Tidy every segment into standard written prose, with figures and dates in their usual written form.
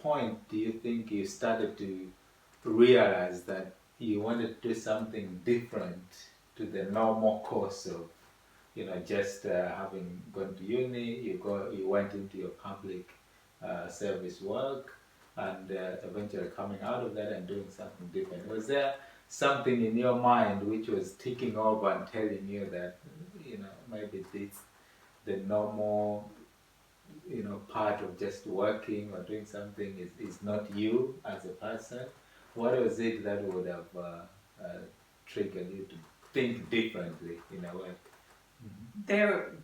point do you think you started to realize that you wanted to do something different to the normal course of, just having gone to uni, you went into your public service work, and eventually coming out of that and doing something different? Was there something in your mind which was ticking over and telling you that, maybe this the normal, part of just working or doing something is not you as a person? What was it that would have triggered you to think differently in a way?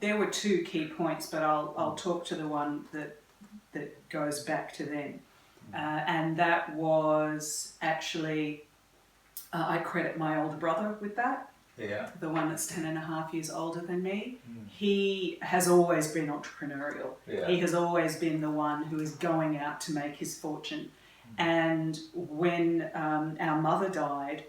There were two key points, but I'll talk to the one that goes back to then, and that was actually I credit my older brother with that. Yeah. The one that's 10.5 years older than me. He has always been entrepreneurial. Yeah. He has always been the one who is going out to make his fortune. And when our mother died,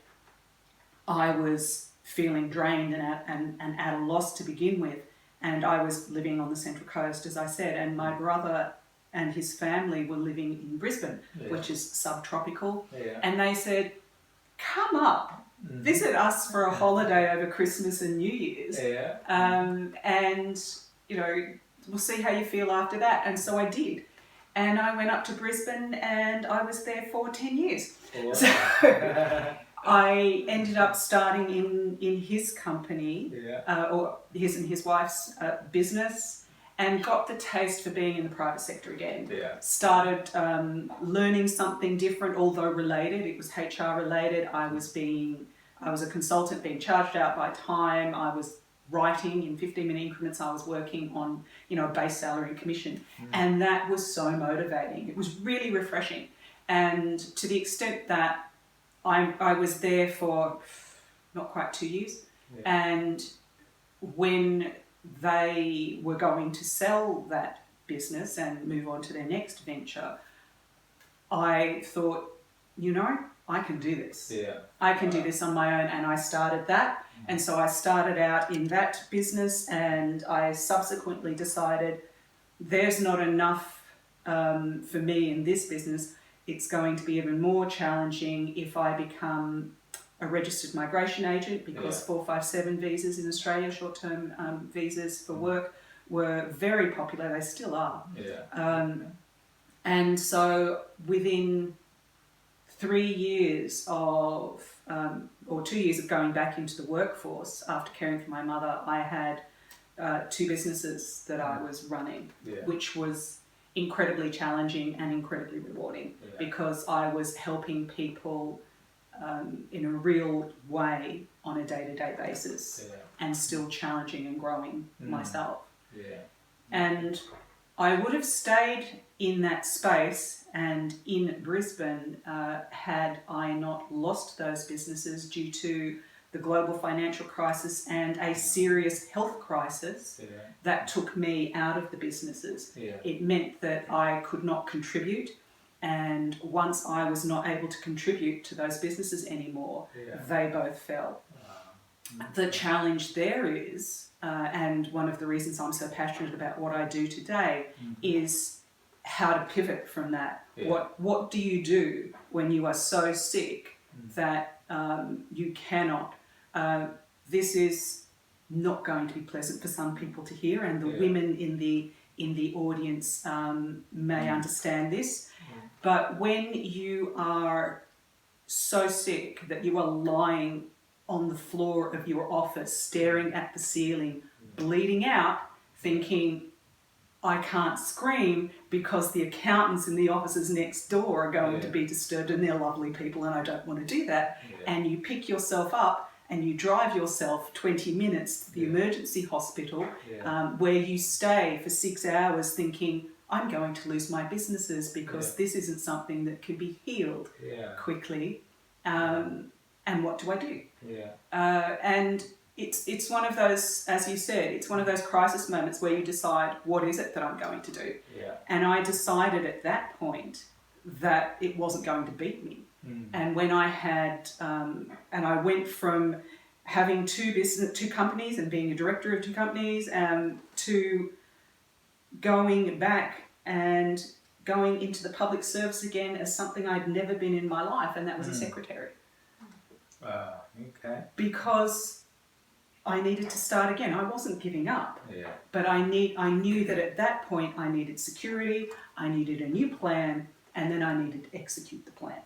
I was feeling drained and at a loss to begin with. And I was living on the Central Coast, as I said, and my brother and his family were living in Brisbane, which is subtropical. Yeah. And they said, come up, visit us for a holiday over Christmas and New Year's. Yeah. And, we'll see how you feel after that. And so I did. And I went up to Brisbane and I was there for 10 years. Wow. So I ended up starting in his company, or his and his wife's business, and got the taste for being in the private sector again. Yeah. Started learning something different, although related. It was HR related. I was a consultant being charged out by time. I was writing in 15-minute increments. I was working on, a base salary and commission. And that was so motivating. It was really refreshing. And to the extent that I was there for not quite 2 years. Yeah. And when they were going to sell that business and move on to their next venture, I thought, I can do this. Yeah. I can do this on my own, and I started that. And so I started out in that business, and I subsequently decided there's not enough for me in this business. It's going to be even more challenging if I become a registered migration agent, because 457 visas in Australia, short-term visas for work, were very popular. They still are. Yeah. And so within 3 years or 2 years of going back into the workforce after caring for my mother, I had 2 businesses that I was running, which was incredibly challenging and incredibly rewarding, because I was helping people in a real way on a day-to-day basis, and still challenging and growing myself. Yeah. And I would have stayed in that space and in Brisbane had I not lost those businesses due to the global financial crisis and a serious health crisis that took me out of the businesses. Yeah. It meant that I could not contribute. And once I was not able to contribute to those businesses anymore, they both fell. The challenge there is, and one of the reasons I'm so passionate about what I do today, is how to pivot from that. Yeah. What do you do when you are so sick that you cannot? This is not going to be pleasant for some people to hear, and the women in the audience may understand this. But when you are so sick that you are lying on the floor of your office, staring at the ceiling, bleeding out, thinking, I can't scream because the accountants in the offices next door are going to be disturbed, and they're lovely people and I don't want to do that. Yeah. And you pick yourself up and you drive yourself 20 minutes to the emergency hospital, where you stay for 6 hours thinking, I'm going to lose my businesses because this isn't something that can be healed quickly. And what do I do? Yeah. And it's one of those, as you said, it's one of those crisis moments where you decide, what is it that I'm going to do? Yeah. And I decided at that point that it wasn't going to beat me. And when I had, and I went from having 2 companies and being a director of 2 companies, to going back and going into the public service again as something I'd never been in my life, and that was a secretary. Okay. Because I needed to start again. I wasn't giving up, but I knew that at that point I needed security, I needed a new plan, and then I needed to execute the plan.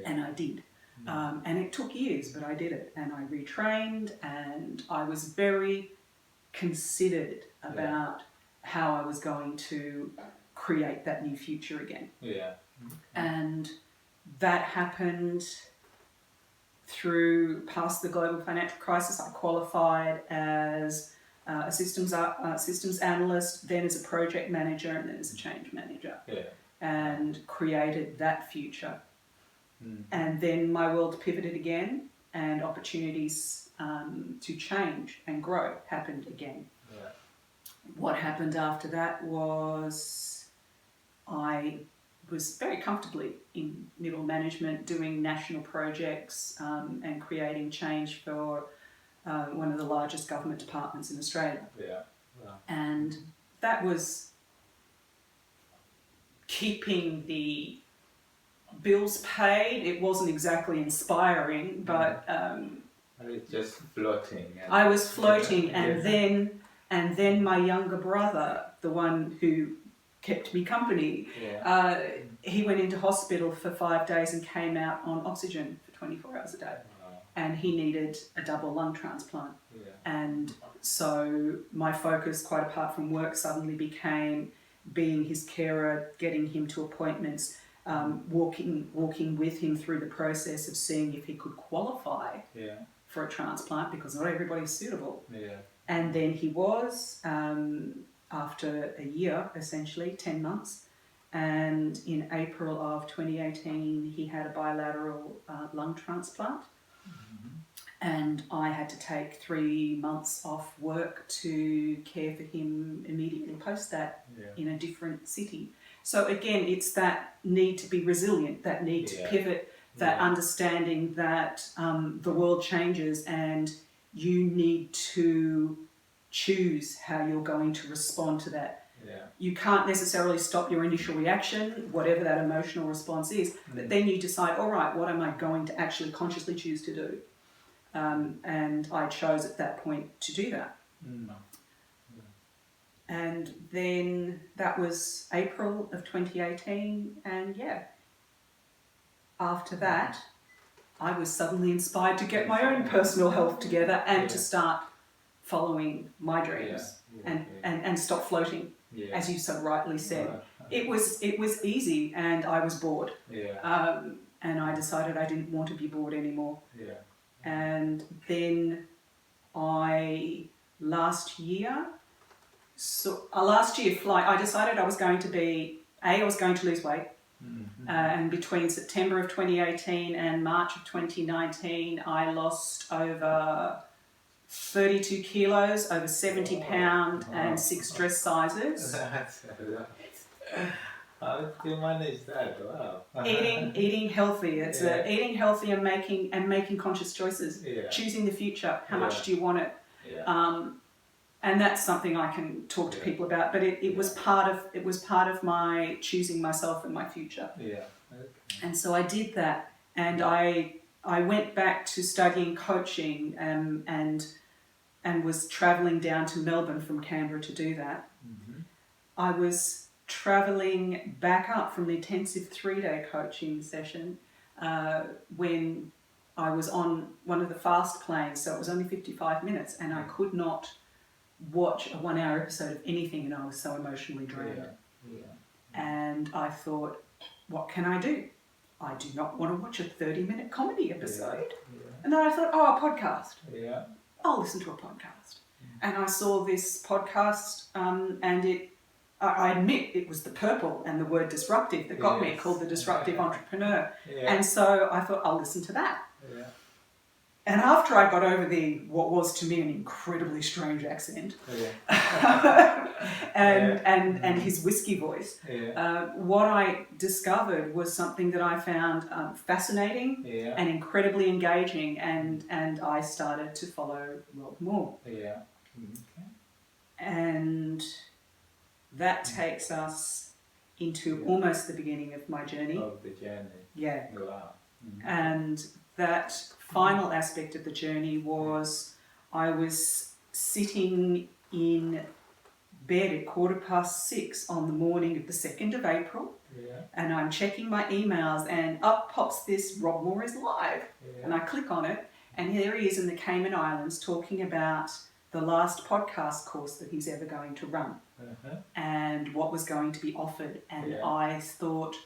And I did. And it took years, but I did it. And I retrained, and I was very considered about how I was going to create that new future again. And that happened through past the global financial crisis. I qualified as a systems analyst, then as a project manager, and then as a change manager, and created that future. And then my world pivoted again, and opportunities to change and grow happened again. What happened after that was I was very comfortably in middle management, doing national projects and creating change for one of the largest government departments in Australia. And that was keeping the bills paid. It wasn't exactly inspiring, but I was just floating. I was floating, and then my younger brother, the one who kept me company, he went into hospital for 5 days and came out on oxygen for 24 hours a day. And he needed a double lung transplant. And so my focus, quite apart from work, suddenly became being his carer, getting him to appointments, walking with him through the process of seeing if he could qualify for a transplant, because not everybody's suitable. And then he was, after a year, essentially, 10 months. And in April of 2018, he had a bilateral lung transplant. And I had to take 3 months off work to care for him immediately post that in a different city. So again, it's that need to be resilient, that need to pivot, that understanding that the world changes and you need to choose how you're going to respond to that. You can't necessarily stop your initial reaction, whatever that emotional response is, but then you decide, all right, what am I going to actually consciously choose to do? And I chose at that point to do that. And then that was April of 2018, and after that, I was suddenly inspired to get my own personal health together and to start following my dreams and stop floating, as you so rightly said. It was easy, and I was bored. And I decided I didn't want to be bored anymore. And then last year, I decided I was going to lose weight. And between September of 2018 and March of 2019, I lost over 32 kilos, over 70 pounds, and 6 dress sizes. That's a lot. How did you manage that? Wow. Eating healthy. It's eating healthy and making conscious choices. Choosing the future. How much do you want it? And that's something I can talk to people about. But it was part of my choosing myself and my future. And so I did that, and I went back to studying coaching and was travelling down to Melbourne from Canberra to do that. I was travelling back up from the intensive 3-day coaching session when I was on one of the fast planes, so it was only 55 minutes, and I could not watch a 1-hour episode of anything, and I was so emotionally drained. And I thought, what can I do? I do not want to watch a 30-minute comedy episode. And then I thought, a podcast. I'll listen to a podcast. And I saw this podcast, and I admit it was the purple and the word disruptive that got me, called The Disruptive Entrepreneur. And so I thought, I'll listen to that. And after I got over what was to me an incredibly strange accent, and his whiskey voice, what I discovered was something that I found fascinating and incredibly engaging, and I started to follow Rob Moore. And that takes us into almost the beginning of my journey. Of the journey. Yeah. Wow. Mm-hmm. And that final aspect of the journey was I was sitting in bed at 6:15 on the morning of the 2nd of April. Yeah. And I'm checking my emails and up pops this Rob Moore is live. Yeah. And I click on it and here he is in the Cayman Islands talking about the last podcast course that he's ever going to run and what was going to be offered. And I thought,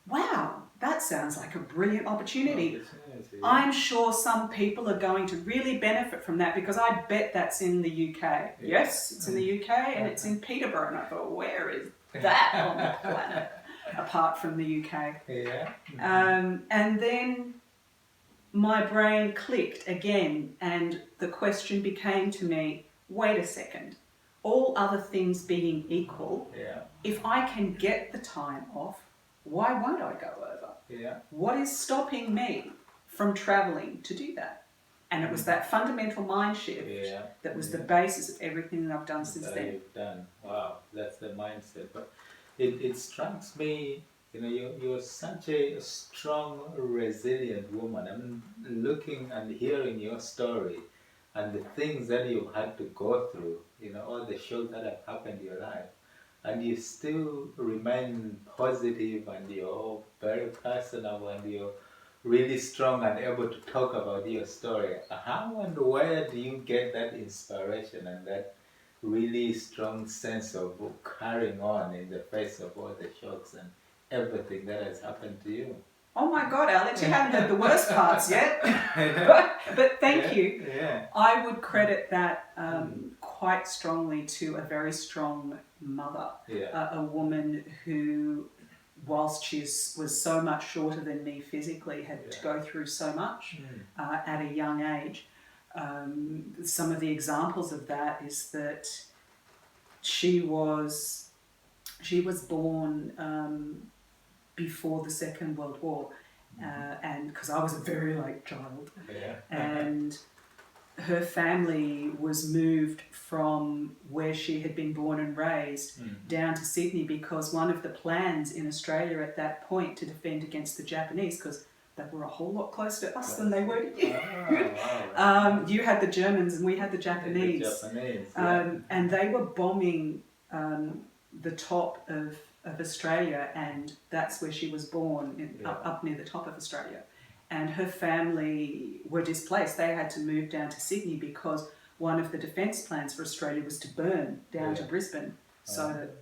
wow, that sounds like a brilliant opportunity. I'm sure some people are going to really benefit from that because I bet that's in the UK. Yeah. Yes, it's in the UK and it's in Peterborough. And I thought, where is that on the planet apart from the UK? Yeah. And then my brain clicked again and the question became to me, wait a second, all other things being equal, if I can get the time off, why won't I go over? Yeah. What is stopping me from travelling to do that? And it was that fundamental mind shift that was the basis of everything that I've done since then. You've done. Wow, that's the mindset. But it strikes me, you know, you're such a strong, resilient woman. I'm looking and hearing your story and the things that you've had to go through, you know, all the shocks that have happened in your life. And you still remain positive and you're very personal and you're really strong and able to talk about your story. How and where do you get that inspiration and that really strong sense of carrying on in the face of all the shocks and everything that has happened to you? Oh my God, Alex, you haven't heard the worst parts yet. but thank you. Yeah. I would credit that quite strongly to a very strong mother, a woman who, whilst she was so much shorter than me physically, had to go through so much at a young age. Some of the examples of that is that she was born before the Second World War, and because I was a very late child, and her family was moved from where she had been born and raised down to Sydney because one of the plans in Australia at that point to defend against the Japanese, because they were a whole lot closer to us than they were to you. Wow. You had the Germans and we had the Japanese. And they were bombing the top of Australia, and that's where she was born, up near the top of Australia. And her family were displaced. They had to move down to Sydney because one of the defence plans for Australia was to burn down to Brisbane so that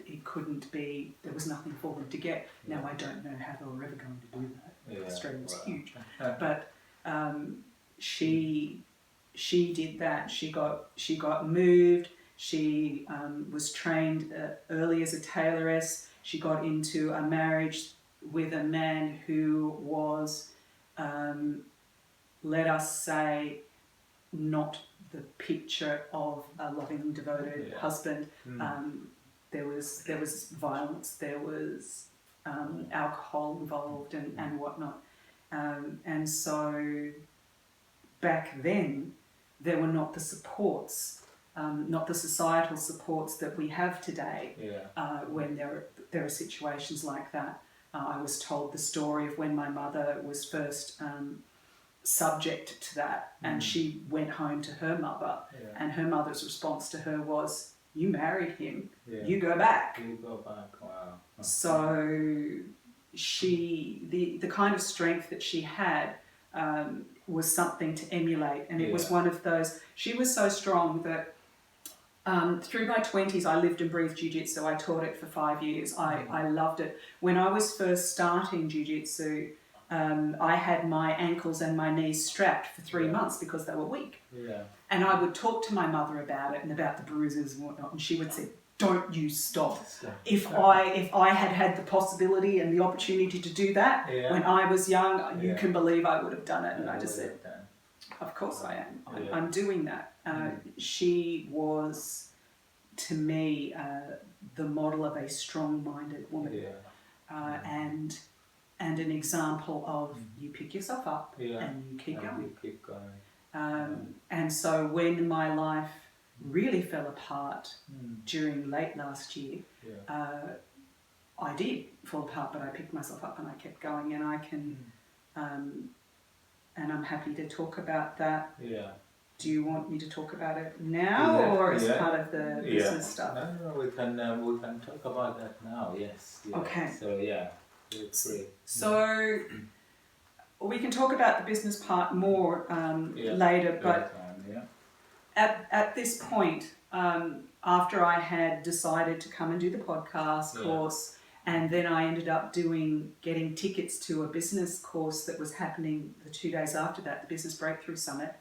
it couldn't be, there was nothing for them to get. Now, I don't know how they were ever going to do that. Australia was huge. But she did that. She got moved. She was trained early as a tailoress. She got into a marriage with a man who was, let us say, not the picture of a loving, devoted husband. There was violence, there was alcohol involved and whatnot. And so back then, there were not the supports, not the societal supports that we have today when there are situations like that. I was told the story of when my mother was first subject to that, and she went home to her mother, and her mother's response to her was, "You married him, you go back." You go back, wow. So the kind of strength that she had was something to emulate, and it was one of those. She was so strong that through my 20s, I lived and breathed jiu-jitsu. I taught it for 5 years. I loved it. When I was first starting jiu-jitsu, I had my ankles and my knees strapped for 3 months because they were weak. And I would talk to my mother about it and about the bruises and whatnot, and she would say, "Don't you stop." If I had the possibility and the opportunity to do that when I was young, you can believe I would have done it. And I just said, "Of course I am. I'm doing that." She was, to me, the model of a strong-minded woman, and an example of you pick yourself up and you keep going. You keep going. And so when my life really fell apart during late last year. I did fall apart, but I picked myself up and I kept going, and I can, and I'm happy to talk about that. Do you want me to talk about it now, or as part of the business stuff? No, we can talk about that now. Yes. Okay. So it's free. So we can talk about the business part more later, but at this point, after I had decided to come and do the podcast course, and then I ended up getting tickets to a business course that was happening the 2 days after that, the Business Breakthrough Summit,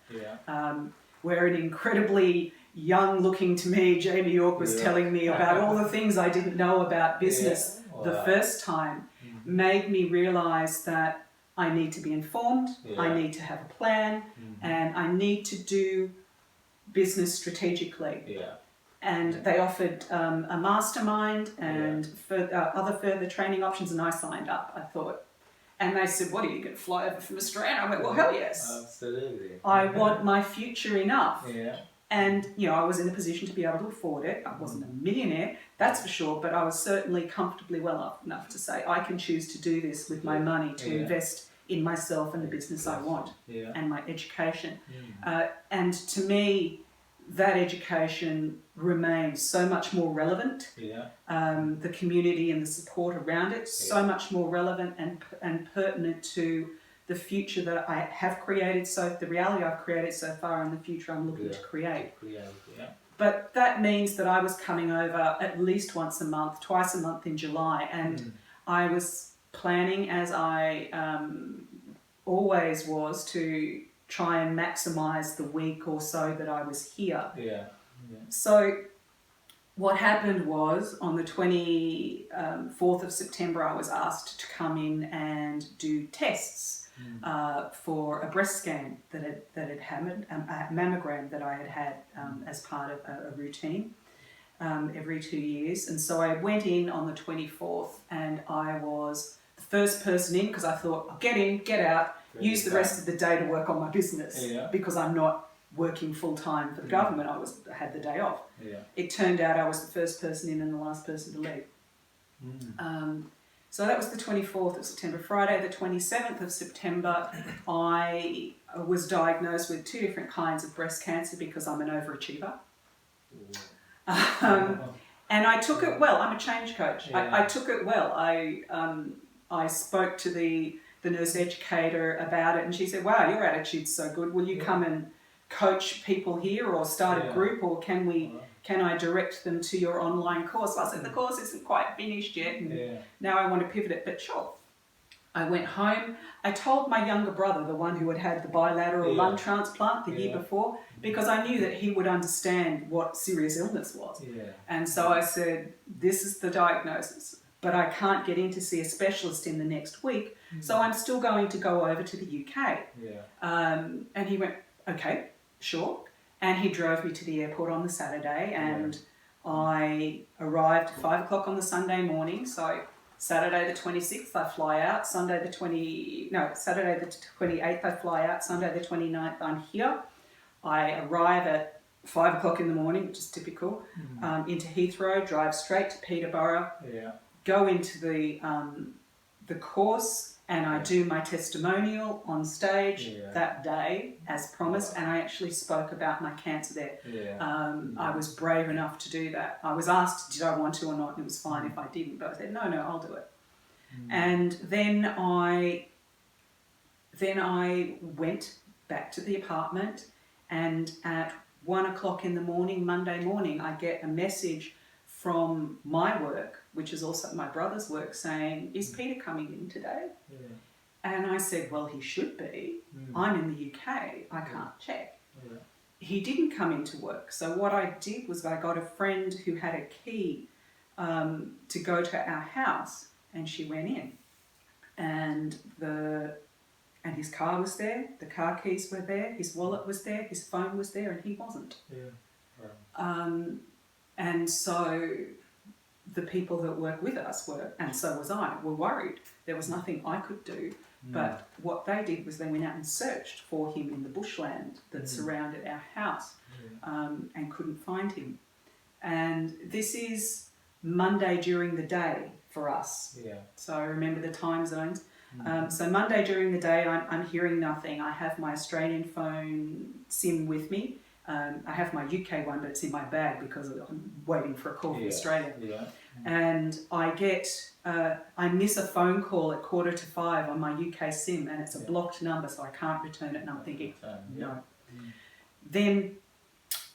where an incredibly young-looking to me, Jamie York, was telling me about all the things I didn't know about business the first time, made me realise that I need to be informed, I need to have a plan, and I need to do business strategically. And they offered a mastermind and other further training options, and I signed up. I thought, and they said, "What are you going to fly over from Australia?" I went, "Well, hell yes, absolutely. I want my future enough." And I was in a position to be able to afford it. I wasn't a millionaire, that's for sure, but I was certainly comfortably well enough to say I can choose to do this with my money to invest in myself and the business I want and my education. And to me, that education remains so much more relevant. The community and the support around it, so much more relevant and pertinent to the future that I have created, the reality I've created so far, and the future I'm looking to create. But that means that I was coming over at least once a month, twice a month in July, and I was planning, as I always was, to try and maximise the week or so that I was here. So what happened was, on the 24th of September, I was asked to come in and do tests for a breast scan that had happened, a mammogram that I had as part of a routine every 2 years. And so I went in on the 24th, and I was the first person in, because I thought, I'll get in, get out, use the rest of the day to work on my business, because I'm not working full-time for the government. I had the day off. It turned out I was the first person in and the last person to leave. So that was the 24th of September. Friday the 27th of September, I was diagnosed with 2 different kinds of breast cancer, because I'm an overachiever. And I took it well. I'm a change coach. I took it well. I spoke to the nurse educator about it, and she said, "Wow, your attitude's so good. Will you come and coach people here, or start a group, or can I direct them to your online course?" I said, "The course isn't quite finished yet, and now I want to pivot it, but sure." I went home. I told my younger brother, the one who had had the bilateral lung transplant the year before, because I knew that he would understand what serious illness was. And so I said, "This is the diagnosis, but I can't get in to see a specialist in the next week, so I'm still going to go over to the UK." And he went, "Okay, sure." And he drove me to the airport on the Saturday, and I arrived at 5 o'clock on the Sunday morning. So Saturday the 26th I fly out, Saturday the 28th I fly out, Sunday the 29th I'm here. I arrive at 5 o'clock in the morning, which is typical, into Heathrow, drive straight to Peterborough, go into the course, and I do my testimonial on stage that day, as promised, and I actually spoke about my cancer there. I was brave enough to do that. I was asked, did I want to or not, and it was fine if I didn't, but I said, no, I'll do it. And then I went back to the apartment, and at 1 o'clock in the morning, Monday morning, I get a message from my work, which is also my brother's work, saying, "Is Peter coming in today?" And I said, "Well, he should be. I'm in the UK. I can't check." He didn't come into work. So what I did was I got a friend who had a key to go to our house, and she went in. And his car was there, the car keys were there, his wallet was there, his phone was there, and he wasn't. And so the people that work with us were, and so was I, were worried. There was nothing I could do But what they did was they went out and searched for him in the bushland that surrounded our house, and couldn't find him. And this is Monday during the day for us. Yeah. So I remember the time zones. So Monday during the day, I'm hearing nothing. I have my Australian phone SIM with me. I have my UK one, but it's in my bag because I'm waiting for a call from Australia. Yeah. And I miss a phone call at 4:45 on my UK SIM, and it's a blocked number, so I can't return it. And I'm thinking, no. Then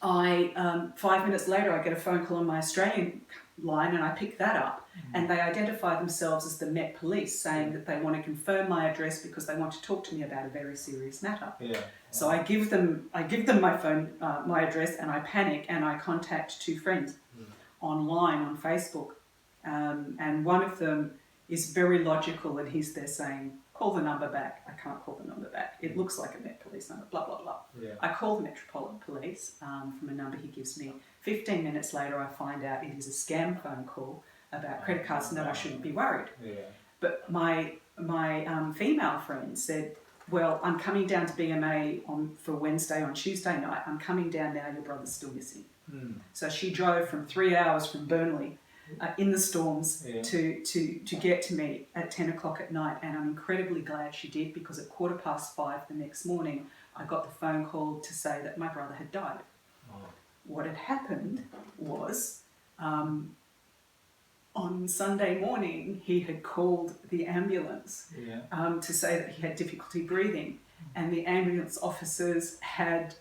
5 minutes later, I get a phone call on my Australian line, and I pick that up, and they identify themselves as the Met Police, saying that they want to confirm my address because they want to talk to me about a very serious matter. Yeah. So I give them my phone, my address, and I panic, and I contact two friends online on Facebook, and one of them is very logical, and he's there saying, call the number back. I can't call the number back. It looks like a Met Police number, blah, blah, blah. Yeah. I call the Metropolitan Police from a number he gives me. 15 minutes later, I find out it is a scam phone call about credit cards and that I shouldn't be worried. Yeah. But my female friend said, well, I'm coming down to BMA for Wednesday on Tuesday night. I'm coming down now, your brother's still missing. So she drove from 3 hours from Burnley in the storms to get to me at 10 o'clock at night, and I'm incredibly glad she did, because at 5:15 the next morning I got the phone call to say that my brother had died. What had happened was on Sunday morning he had called the ambulance to say that he had difficulty breathing, and the ambulance officers had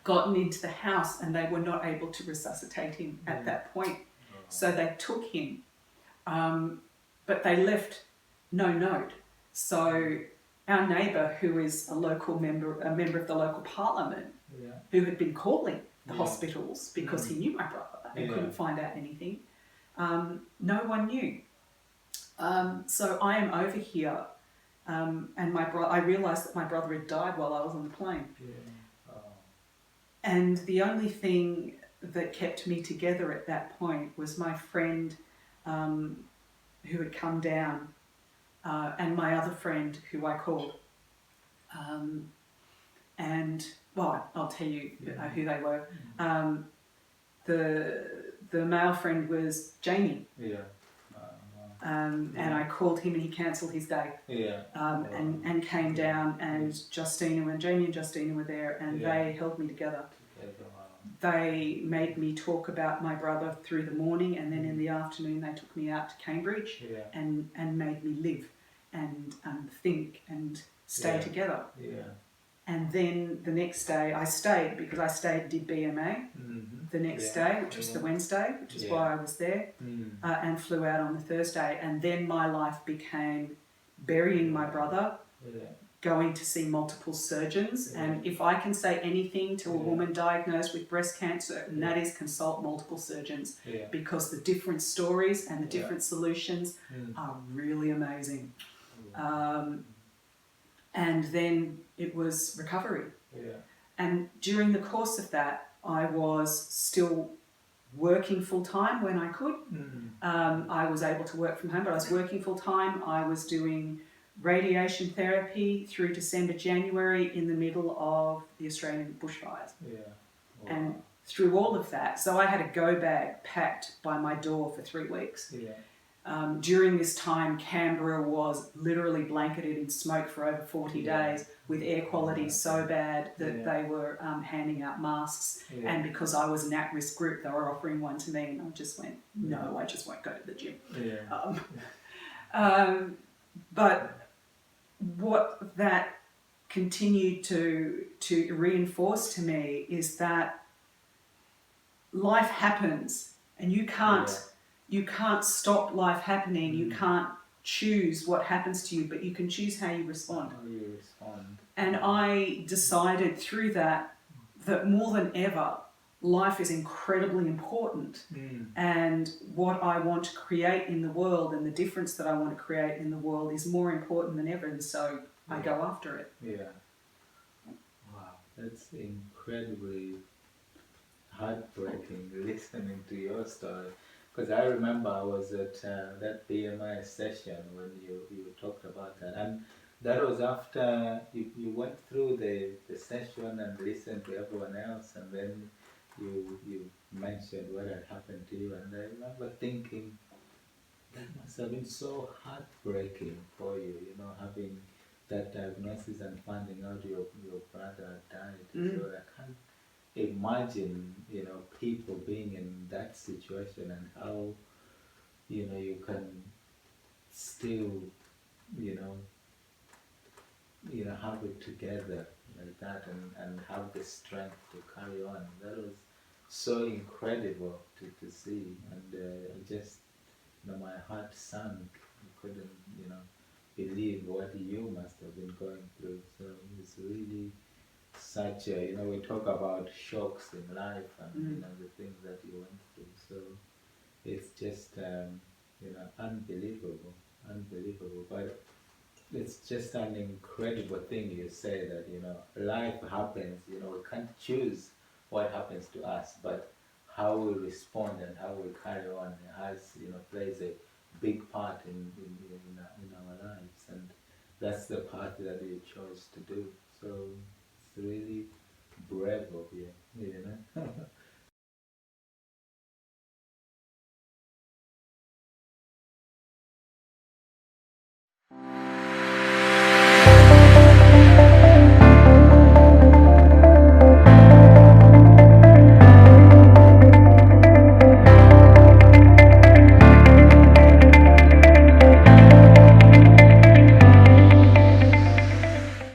gotten into the house and they were not able to resuscitate him at that point. So they took him, but they left no note. So our neighbour, who is a member of the local parliament, who had been calling the hospitals because he knew my brother and couldn't find out anything, no one knew. So I am over here, and I realised that my brother had died while I was on the plane. And the only thing that kept me together at that point was my friend who had come down, and my other friend who I called. And, well, I'll tell you who they were. The male friend was Jamie. And I called him and he cancelled his day. And came down, and Jamie and Justina were there, and they held me together. They made me talk about my brother through the morning, and then in the afternoon they took me out to Cambridge and made me live and think and stay together. And then the next day I stayed, because I stayed and did BMA the next day, which was the Wednesday, which is why I was there, and flew out on the Thursday. And then my life became burying my brother, going to see multiple surgeons. And if I can say anything to a woman diagnosed with breast cancer, and that is consult multiple surgeons, because the different stories and the different solutions are really amazing. And then it was recovery. And during the course of that, I was still working full-time when I could. I was able to work from home, but I was working full-time. I was doing radiation therapy through December, January, in the middle of the Australian bushfires. And through all of that, so I had a go bag packed by my door for 3 weeks. During this time, Canberra was literally blanketed in smoke for over 40 days, with air quality so bad that they were handing out masks. And because I was an at-risk group, they were offering one to me, and I just went, no, I just won't go to the gym. But what that continued to reinforce to me is that life happens, and you can't stop life happening. You can't choose what happens to you, but you can choose how you respond. And I decided through that more than ever, life is incredibly important, and what I want to create in the world and the difference that I want to create in the world is more important than ever, and so I go after it. Wow, that's incredibly heartbreaking listening to your story, because I remember I was at that BMI session when you talked about that, and that was after you went through the session and listened to everyone else, and then you mentioned what had happened to you, and I remember thinking that must have been so heartbreaking for you, you know, having that diagnosis and finding out your brother died. So I can't imagine, you know, people being in that situation and how, you know, you can still, you know, have it together like that, and have the strength to carry on. That was so incredible to see, and I just, you know, my heart sank. I couldn't, you know, believe what you must have been going through. So it's really such a, you know, we talk about shocks in life and you know the things that you went through. So it's just you know, unbelievable, unbelievable. But it's just an incredible thing you say that, you know, life happens, you know, we can't choose what happens to us, but how we respond and how we carry on has, you know, plays a big part in our lives, and that's the path that you chose to do. So it's really brave of you, you know.